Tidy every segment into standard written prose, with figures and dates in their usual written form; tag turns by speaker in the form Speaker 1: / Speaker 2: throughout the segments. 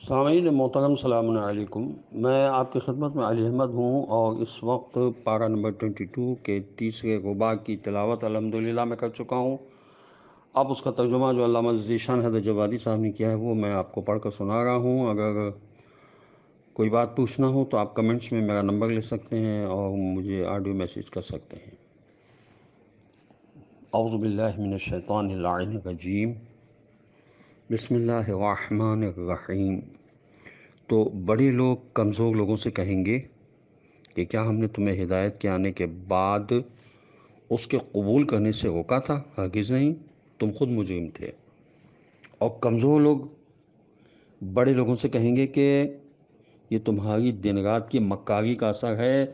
Speaker 1: سامعین محترم السلام علیکم۔ میں آپ کی خدمت میں علی احمد ہوں اور اس وقت پارہ نمبر 22 کے تیسرے رباع کی تلاوت الحمدللہ میں کر چکا ہوں۔ اب اس کا ترجمہ جو علامہ ذیشان حضرت جوادی صاحب نے کیا ہے وہ میں آپ کو پڑھ کر سنا رہا ہوں۔ اگر کوئی بات پوچھنا ہو تو آپ کمنٹس میں میرا نمبر لے سکتے ہیں اور مجھے آڈیو میسیج کر سکتے ہیں۔ اعوذ باللہ من الشیطان اللعین الرجیم، بسم اللہ الرحمن الرحیم۔ تو بڑے لوگ کمزور لوگوں سے کہیں گے کہ کیا ہم نے تمہیں ہدایت کے آنے کے بعد اس کے قبول کرنے سے روکا تھا؟ ہرگز نہیں، تم خود مجرم تھے۔ اور کمزور لوگ بڑے لوگوں سے کہیں گے کہ یہ تمہاری دن رات کی مکاری کا اثر ہے،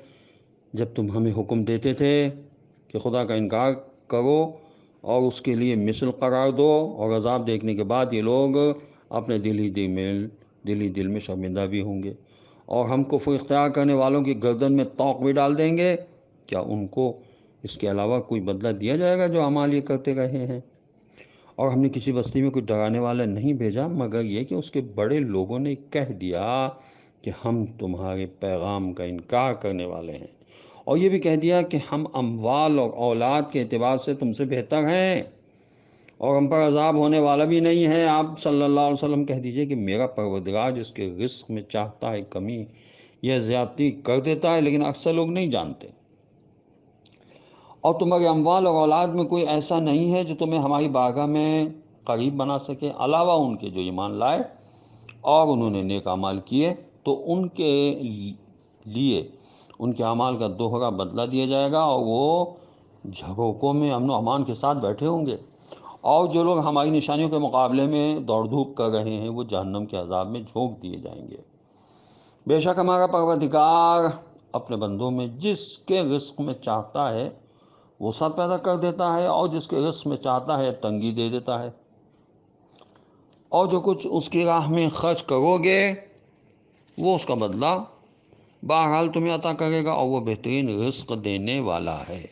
Speaker 1: جب تم ہمیں حکم دیتے تھے کہ خدا کا انکار کرو اور اس کے لیے مثل قرار دو، اور عذاب دیکھنے کے بعد یہ لوگ اپنے دل ہی دل میں شرمندہ بھی ہوں گے، اور ہم کفر اختیار کرنے والوں کی گردن میں طوق بھی ڈال دیں گے۔ کیا ان کو اس کے علاوہ کوئی بدلہ دیا جائے گا جو اعمال یہ کرتے رہے ہیں؟ اور ہم نے کسی بستی میں کوئی ڈرانے والا نہیں بھیجا مگر یہ کہ اس کے بڑے لوگوں نے کہہ دیا کہ ہم تمہارے پیغام کا انکار کرنے والے ہیں، اور یہ بھی کہہ دیا کہ ہم اموال اور اولاد کے اعتبار سے تم سے بہتر ہیں اور ہم پر عذاب ہونے والا بھی نہیں ہے۔ آپ صلی اللہ علیہ وسلم کہہ دیجئے کہ میرا پروردگار جس کے رزق میں چاہتا ہے کمی یا زیادتی کر دیتا ہے، لیکن اکثر لوگ نہیں جانتے۔ اور تمہارے اموال اور اولاد میں کوئی ایسا نہیں ہے جو تمہیں ہماری بارگاہ میں قریب بنا سکے، علاوہ ان کے جو ایمان لائے اور انہوں نے نیک اعمال کیے، تو ان کے لیے ان کے اعمال کا دوہرا بدلہ دیا جائے گا، اور وہ جھروکوں میں امن و امان کے ساتھ بیٹھے ہوں گے۔ اور جو لوگ ہماری نشانیوں کے مقابلے میں دوڑ دھوپ کر رہے ہیں وہ جہنم کے عذاب میں جھونک دیے جائیں گے۔ بے شک ہمارا پروردگار اپنے بندوں میں جس کے رزق میں چاہتا ہے وسعت پیدا کر دیتا ہے، اور جس کے رزق میں چاہتا ہے تنگی دے دیتا ہے، اور جو کچھ اس کی راہ میں خرچ کرو گے وہ اس کا بدلہ بہرحال تمہیں عطا کرے گا، اور وہ بہترین رزق دینے والا ہے۔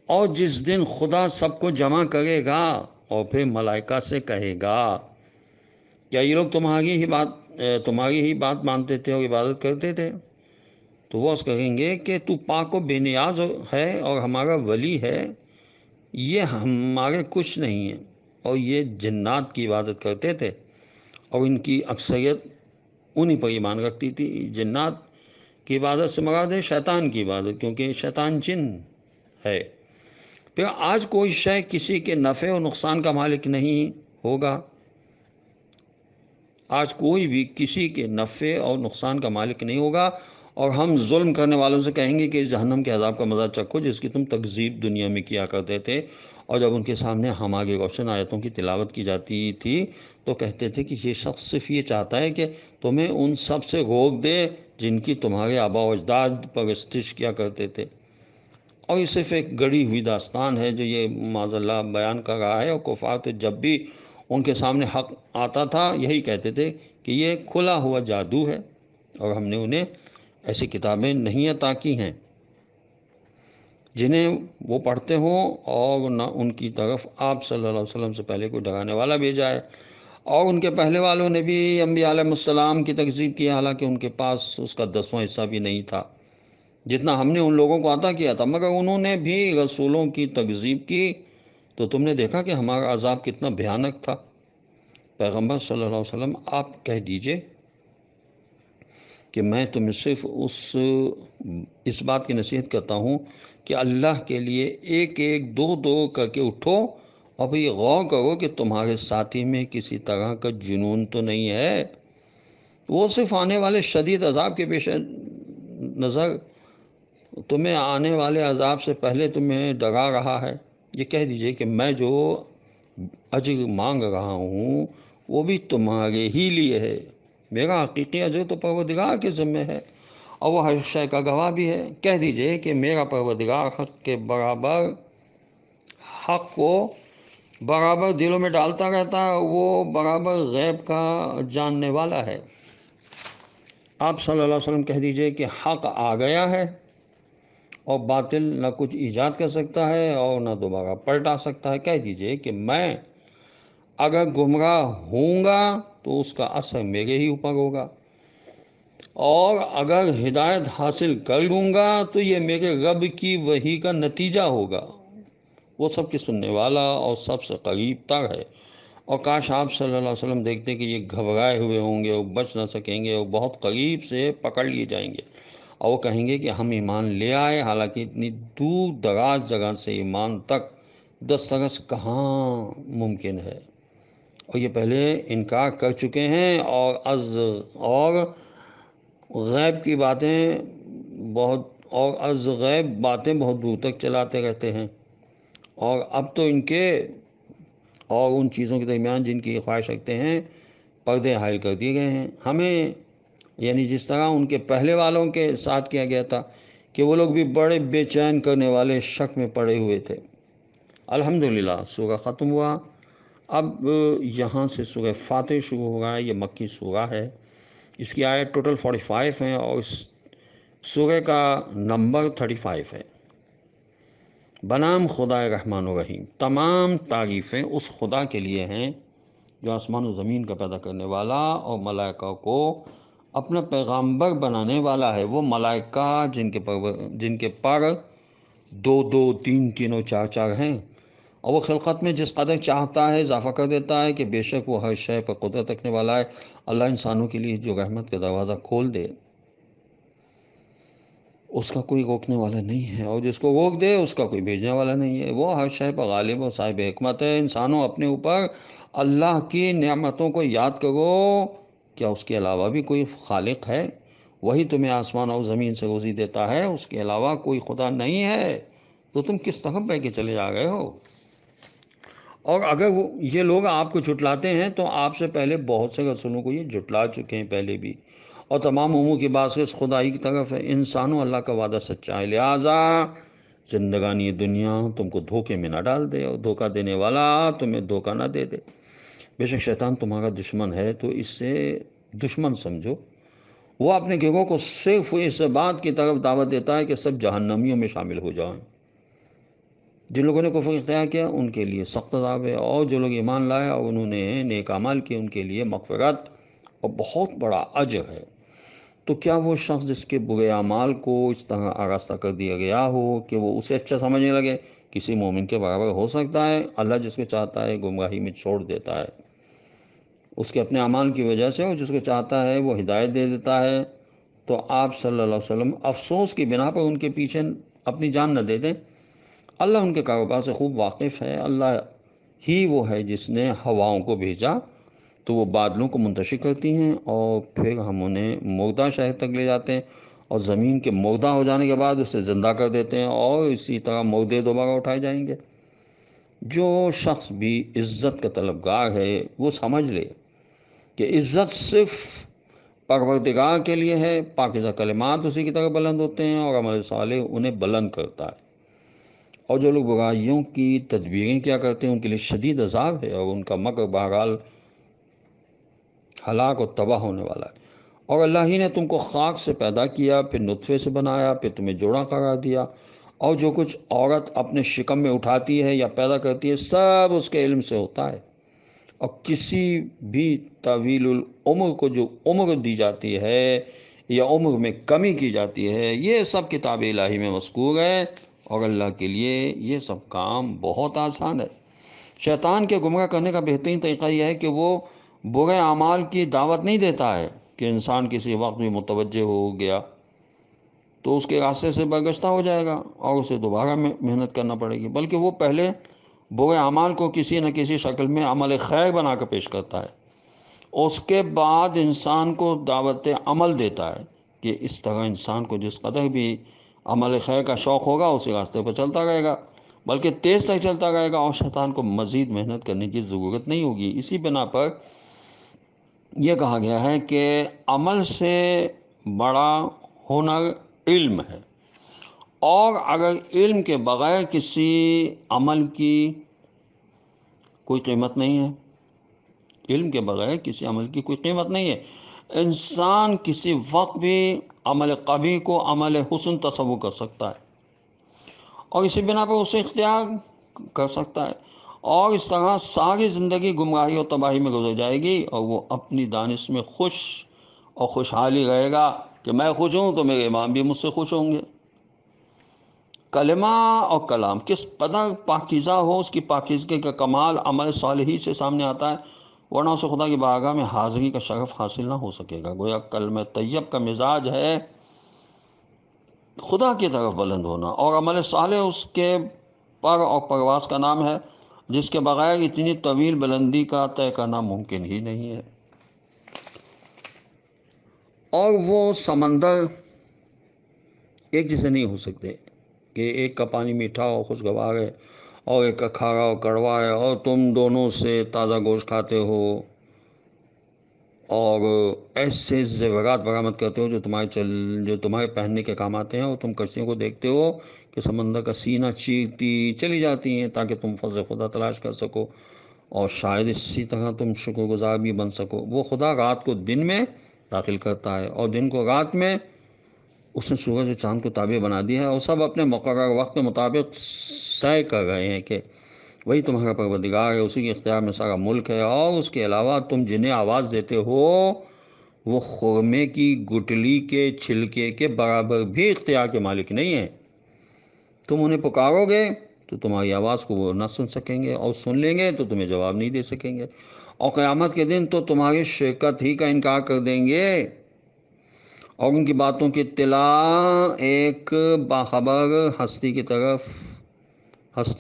Speaker 1: اور جس دن خدا سب کو جمع کرے گا اور پھر ملائکہ سے کہے گا کیا یہ لوگ تمہاری ہی بات مانتے تھے اور عبادت کرتے تھے؟ تو وہ اس کہیں گے کہ تو پاک و بے نیاز ہے اور ہمارا ولی ہے، یہ ہمارے کچھ نہیں ہے، اور یہ جنات کی عبادت کرتے تھے اور ان کی اکثریت انہی پر ایمان رکھتی تھی۔ جنات کی عبادت سے مراد ہے شیطان کی عبادت، کیونکہ شیطان جن ہے۔ پھر آج کوئی شے کسی کے نفع و نقصان کا مالک نہیں ہوگا، آج کوئی بھی کسی کے نفع اور نقصان کا مالک نہیں ہوگا، اور ہم ظلم کرنے والوں سے کہیں گے کہ اس جہنم کے عذاب کا مزہ چکھو جس کی تم تکذیب دنیا میں کیا کرتے تھے۔ اور جب ان کے سامنے ہماری روشن آیتوں کی تلاوت کی جاتی تھی تو کہتے تھے کہ یہ شخص صرف یہ چاہتا ہے کہ تمہیں ان سب سے روک دے جن کی تمہارے آباء و اجداد پرستش کیا کرتے تھے۔ اور یہ صرف ایک گڑی ہوئی داستان ہے جو یہ معاذ اللہ بیان کر رہا ہے، اور کفار تو جب بھی ان کے سامنے حق آتا تھا یہی کہتے تھے کہ یہ کھلا ہوا جادو ہے، اور ہم نے انہیں ایسی کتابیں نہیں عطا کی ہیں جنہیں وہ پڑھتے ہوں، اور نہ ان کی طرف آپ صلی اللہ علیہ وسلم سے پہلے کوئی ڈرانے والا بھیجا ہے، اور ان کے پہلے والوں نے بھی انبیاء علیہ السلام کی تکذیب کی، حالانکہ ان کے پاس اس کا 10واں حصہ بھی نہیں تھا جتنا ہم نے ان لوگوں کو عطا کیا تھا، مگر انہوں نے بھی رسولوں کی تکذیب کی۔ تو تم نے دیکھا کہ ہمارا عذاب کتنا بھیانک تھا۔ پیغمبر صلی اللہ علیہ وسلم آپ کہہ دیجئے کہ میں تمہیں صرف اس بات کی نصیحت کرتا ہوں کہ اللہ کے لیے ایک ایک دو دو کر کے اٹھو، اور پھر یہ غور کرو کہ تمہارے ساتھی میں کسی طرح کا جنون تو نہیں ہے، وہ صرف آنے والے شدید عذاب کے پیش نظر تمہیں آنے والے عذاب سے پہلے تمہیں ڈرا رہا ہے۔ یہ کہہ دیجئے کہ میں جو اجر مانگ رہا ہوں وہ بھی تمہارے ہی لیے ہے، میرا حقیقی اجر تو پروردگار کے ذمہ ہے، اور وہ ہر شے کا گواہ بھی ہے۔ کہہ دیجئے کہ میرا پروردگار حق کو برابر دلوں میں ڈالتا رہتا ہے، وہ برابر غیب کا جاننے والا ہے۔ آپ صلی اللہ علیہ وسلم کہہ دیجئے کہ حق آ گیا ہے، اور باطل نہ کچھ ایجاد کر سکتا ہے اور نہ دوبارہ پلٹا سکتا ہے۔ کہہ دیجئے کہ میں اگر گمراہ ہوں گا تو اس کا اثر میرے ہی اوپر ہوگا، اور اگر ہدایت حاصل کر لوں گا تو یہ میرے رب کی وحی کا نتیجہ ہوگا، وہ سب کی سننے والا اور سب سے قریب تر ہے۔ اور کاش آپ صلی اللہ علیہ وسلم دیکھتے کہ یہ گھبرائے ہوئے ہوں گے اور بچ نہ سکیں گے اور بہت قریب سے پکڑ لیے جائیں گے، اور وہ کہیں گے کہ ہم ایمان لے آئے، حالانکہ اتنی دور دراز جگہ سے ایمان تک دسترس کہاں ممکن ہے، اور یہ پہلے انکار کر چکے ہیں اور غیب کی باتیں از غیب باتیں بہت دور تک چلاتے رہتے ہیں، اور اب تو ان کے اور ان چیزوں کے درمیان جن کی خواہش رکھتے ہیں پردے حائل کر دیے گئے ہیں۔ ہمیں یعنی جس طرح ان کے پہلے والوں کے ساتھ کیا گیا تھا کہ وہ لوگ بھی بڑے بے چین کرنے والے شک میں پڑے ہوئے تھے۔ الحمدللہ سورہ ختم ہوا۔ اب یہاں سے سورہ فاتح شروع ہو رہا ہے، یہ مکی سورہ ہے، اس کی آیت ٹوٹل 45 ہیں اور اس سورہ کا نمبر 35 ہے۔ بنام خدا رحمان و رحیم، تمام تعریفیں اس خدا کے لیے ہیں جو آسمان و زمین کا پیدا کرنے والا اور ملائکہ کو اپنا پیغامبر بنانے والا ہے۔ وہ ملائکہ جن کے پر 2 2 3 3 اور 4 4 ہیں، اور وہ خلقت میں جس قدر چاہتا ہے اضافہ کر دیتا ہے کہ بے شک وہ ہر شے پر قدرت رکھنے والا ہے۔ اللہ انسانوں کے لیے جو رحمت کا دروازہ کھول دے اس کا کوئی روکنے والا نہیں ہے، اور جس کو روک دے اس کا کوئی بھیجنے والا نہیں ہے۔ وہ ہر شے پر غالب اور صاحب حکمت ہے۔ انسانوں اپنے اوپر اللہ کی نعمتوں کو یاد کرو، کیا اس کے علاوہ بھی کوئی خالق ہے؟ وہی تمہیں آسمان اور زمین سے روزی دیتا ہے، اس کے علاوہ کوئی خدا نہیں ہے، تو تم کس طرف بہ کے چلے جا رہے ہو؟ اور اگر یہ لوگ آپ کو جھٹلاتے ہیں تو آپ سے پہلے بہت سے رسولوں کو یہ جھٹلا چکے ہیں پہلے بھی، اور تمام امور کی بات سے خدائی کی طرف ہے۔ انسانوں اللہ کا وعدہ سچا ہے، لہٰذا زندگانی دنیا تم کو دھوکے میں نہ ڈال دے، اور دھوکہ دینے والا تمہیں دھوکہ نہ دے دے۔ بے شک شیطان تمہارا دشمن ہے، تو اس سے دشمن سمجھو۔ وہ اپنے گروہ کو صرف اس بات کی طرف دعوت دیتا ہے کہ سب جہنمیوں میں شامل ہو جائیں۔ جن لوگوں نے کفر اختیار کیا ان کے لیے سخت عذاب ہے، اور جو لوگ ایمان لائے اور انہوں نے نیک اعمال کیے ان کے لیے مغفرت اور بہت بڑا اجر ہے۔ تو کیا وہ شخص جس کے برے اعمال کو اس طرح آراستہ کر دیا گیا ہو کہ وہ اسے اچھا سمجھنے لگے، کسی مومن کے برابر ہو سکتا ہے؟ اللہ جس کو چاہتا ہے گمراہی میں چھوڑ دیتا ہے اس کے اپنے اعمال کی وجہ سے، اور جس کو چاہتا ہے وہ ہدایت دے دیتا ہے۔ تو آپ صلی اللہ علیہ وسلم افسوس کی بنا پر ان کے پیچھے اپنی جان نہ دے دیں۔ اللہ ان کے کاروبار سے خوب واقف ہے۔ اللہ ہی وہ ہے جس نے ہواؤں کو بھیجا تو وہ بادلوں کو منتشر کرتی ہیں، اور پھر ہم انہیں مردہ شہر تک لے جاتے ہیں، اور زمین کے مردہ ہو جانے کے بعد اسے زندہ کر دیتے ہیں، اور اسی طرح مردے دوبارہ اٹھائے جائیں گے۔ جو شخص بھی عزت کا طلبگار ہے وہ سمجھ لے کہ عزت صرف پروردگار کے لیے ہے۔ پاکیزہ کلمات اسی کی طرح بلند ہوتے ہیں، اور عمل صالح انہیں بلند کرتا ہے۔ اور جو لوگ برائیوں کی تدبیریں کیا کرتے ہیں ان کے لیے شدید عذاب ہے، اور ان کا مکر بہرحال ہلاک اور تباہ ہونے والا ہے۔ اور اللہ ہی نے تم کو خاک سے پیدا کیا، پھر نطفے سے بنایا، پھر تمہیں جوڑا قرار دیا، اور جو کچھ عورت اپنے شکم میں اٹھاتی ہے یا پیدا کرتی ہے سب اس کے علم سے ہوتا ہے۔ اور کسی بھی طویل العمر کو جو عمر دی جاتی ہے یا عمر میں کمی کی جاتی ہے، یہ سب کتاب الہی میں مذکور ہے، اور اللہ کے لیے یہ سب کام بہت آسان ہے۔ شیطان کے گمراہ کرنے کا بہترین طریقہ یہ ہے کہ وہ برے اعمال کی دعوت نہیں دیتا ہے کہ انسان کسی وقت بھی متوجہ ہو گیا تو اس کے راستے سے برگشتہ ہو جائے گا اور اسے دوبارہ محنت کرنا پڑے گی، بلکہ وہ پہلے برے اعمال کو کسی نہ کسی شکل میں عمل خیر بنا کر پیش کرتا ہے، اس کے بعد انسان کو دعوت عمل دیتا ہے کہ اس طرح انسان کو جس قدر بھی عمل خیر کا شوق ہوگا اسی راستے پر چلتا رہے گا، بلکہ تیز تک چلتا رہے گا، اور شیطان کو مزید محنت کرنے کی ضرورت نہیں ہوگی۔ اسی بنا پر یہ کہا گیا ہے کہ عمل سے بڑا ہنر علم ہے، اور اگر علم کے بغیر کسی عمل کی کوئی قیمت نہیں ہے، علم کے بغیر کسی عمل کی کوئی قیمت نہیں ہے۔ انسان کسی وقت بھی عمل قبیح کو عمل حسن تصور کر سکتا ہے، اور اسی بنا پر اسے اختیار کر سکتا ہے، اور اس طرح ساری زندگی گمراہی اور تباہی میں گزر جائے گی، اور وہ اپنی دانش میں خوش اور خوشحالی رہے گا کہ میں خوش ہوں تو میرے امام بھی مجھ سے خوش ہوں گے۔ کلمہ اور کلام کس قدر پاکیزہ ہو، اس کی پاکیزگی کا کمال عمل صالحی سے سامنے آتا ہے، ورنہ اسے خدا کی بارگاہ میں حاضری کا شرف حاصل نہ ہو سکے گا۔ گویا کلمہ طیب کا مزاج ہے خدا کی طرف بلند ہونا، اور عمل صالح اس کے پر اور پرواز کا نام ہے، جس کے بغیر اتنی طویل بلندی کا طے کرنا ممکن ہی نہیں ہے۔ اور وہ سمندر ایک جیسے نہیں ہو سکتے کہ ایک کا پانی میٹھا اور خوشگوار ہے اور ایک کا کھارا اور کڑوا ہے، اور تم دونوں سے تازہ گوشت کھاتے ہو اور ایسے زیورات برآمد کرتے ہو جو تمہارے پہننے کے کام آتے ہیں، اور تم کشتیوں کو دیکھتے ہو کہ سمندر کا سینہ چیرتی چلی جاتی ہیں تاکہ تم فضل خدا تلاش کر سکو، اور شاید اسی طرح تم شکر گزار بھی بن سکو۔ وہ خدا رات کو دن میں داخل کرتا ہے اور دن کو رات میں، اس نے سورج اور چاند کو تابع بنا دیا ہے، اور سب اپنے مقرر وقت کے مطابق سعی کر رہے ہیں کہ وہی تمہارا پروردگار ہے، اسی کے اختیار میں سارا ملک ہے، اور اس کے علاوہ تم جنہیں آواز دیتے ہو وہ خرمے کی گٹلی کے چھلکے کے برابر بھی اختیار کے مالک نہیں ہیں۔ تم انہیں پکارو گے تو تمہاری آواز کو وہ نہ سن سکیں گے، اور سن لیں گے تو تمہیں جواب نہیں دے سکیں گے، اور قیامت کے دن تو تمہاری شرکت ہی کا انکار کر دیں گے، اور ان کی باتوں کی اطلاع ایک باخبر ہستی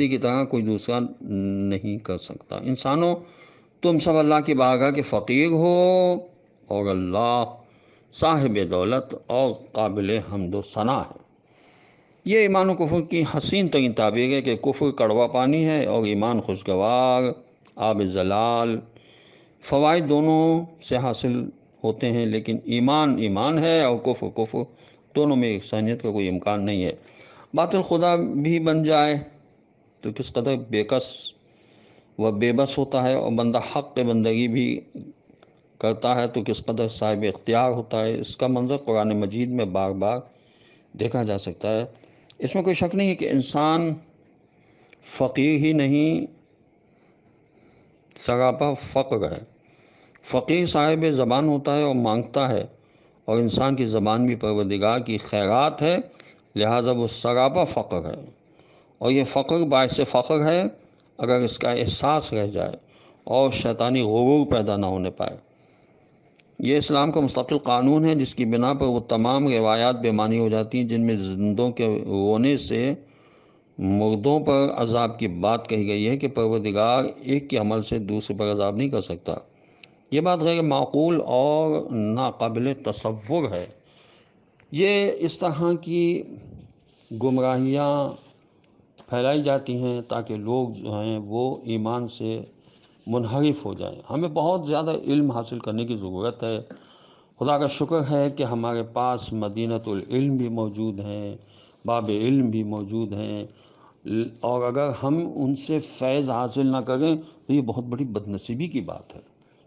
Speaker 1: کی طرح کوئی دوسرا نہیں کر سکتا۔ انسانوں، تم سب اللہ کی بارگاہ کے فقیر ہو، اور اللہ صاحب دولت اور قابل حمد و ثنا ہے۔ یہ ایمان و کفر کی حسین ترین تعبیر ہے کہ کفر کڑوا پانی ہے اور ایمان خوشگوار آب زلال۔ فوائد دونوں سے حاصل ہوتے ہیں، لیکن ایمان ایمان ہے اور کفر کفر، دونوں میں یکسانیت کا کوئی امکان نہیں ہے۔ باطل خدا بھی بن جائے تو کس قدر بےکس و بے بس ہوتا ہے، اور بندہ حق کے بندگی بھی کرتا ہے تو کس قدر صاحب اختیار ہوتا ہے۔ اس کا منظر قرآن مجید میں بار بار دیکھا جا سکتا ہے۔ اس میں کوئی شک نہیں ہے کہ انسان فقیر ہی نہیں، سراپا فقر ہے۔ فقیر صاحب زبان ہوتا ہے اور مانگتا ہے، اور انسان کی زبان بھی پروردگار کی خیرات ہے، لہذا وہ سراپا فقر ہے، اور یہ فقر باعث فخر ہے اگر اس کا احساس رہ جائے اور شیطانی غرور پیدا نہ ہونے پائے۔ یہ اسلام کا مستقل قانون ہے، جس کی بنا پر وہ تمام روایات بے معنی ہو جاتی ہیں جن میں زندوں کے رونے سے مردوں پر عذاب کی بات کہی گئی ہے کہ پروردگار ایک کے عمل سے دوسرے پر عذاب نہیں کر سکتا۔ یہ بات غیر معقول اور ناقابل تصور ہے۔ یہ اس طرح کی گمراہیاں پھیلائی جاتی ہیں تاکہ لوگ جو ہیں وہ ایمان سے منحرف ہو جائیں۔ ہمیں بہت زیادہ علم حاصل کرنے کی ضرورت ہے۔ خدا کا شکر ہے کہ ہمارے پاس مدینۃ العلم بھی موجود ہیں، باب علم بھی موجود ہیں، اور اگر ہم ان سے فیض حاصل نہ کریں تو یہ بہت بڑی بدنصیبی کی بات ہے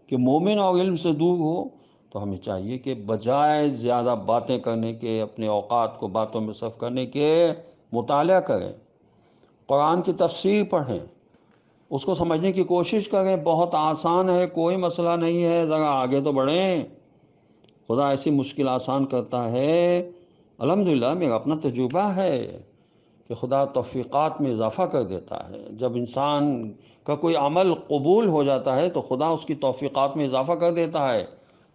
Speaker 1: کہ مومن اور علم سے دور ہو۔ تو ہمیں چاہیے کہ بجائے زیادہ باتیں کرنے کے، اپنے اوقات کو باتوں میں صرف کرنے کے، مطالعہ کریں، قرآن کی تفسیر پڑھیں، اس کو سمجھنے کی کوشش کریں۔ بہت آسان ہے، کوئی مسئلہ نہیں ہے، ذرا آگے تو بڑھیں۔ خدا ایسی مشکل آسان کرتا ہے۔ الحمدللہ میرا اپنا تجربہ ہے کہ خدا توفیقات میں اضافہ کر دیتا ہے۔ جب انسان کا کوئی عمل قبول ہو جاتا ہے تو خدا اس کی توفیقات میں اضافہ کر دیتا ہے۔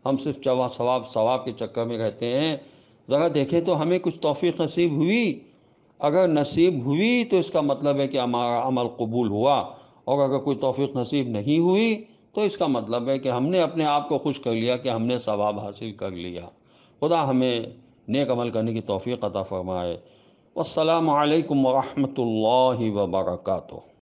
Speaker 1: ہم صرف ثواب کے چکر میں رہتے ہیں۔ ذرا دیکھیں تو ہمیں کچھ توفیق نصیب ہوئی؟ اگر نصیب ہوئی تو اس کا مطلب ہے کہ ہمارا عمل قبول ہوا، اور اگر کوئی توفیق نصیب نہیں ہوئی تو اس کا مطلب ہے کہ ہم نے اپنے آپ کو خوش کر لیا کہ ہم نے ثواب حاصل کر لیا۔ خدا ہمیں نیک عمل کرنے کی توفیق عطا فرمائے۔ والسلام علیکم ورحمۃ اللہ وبرکاتہ۔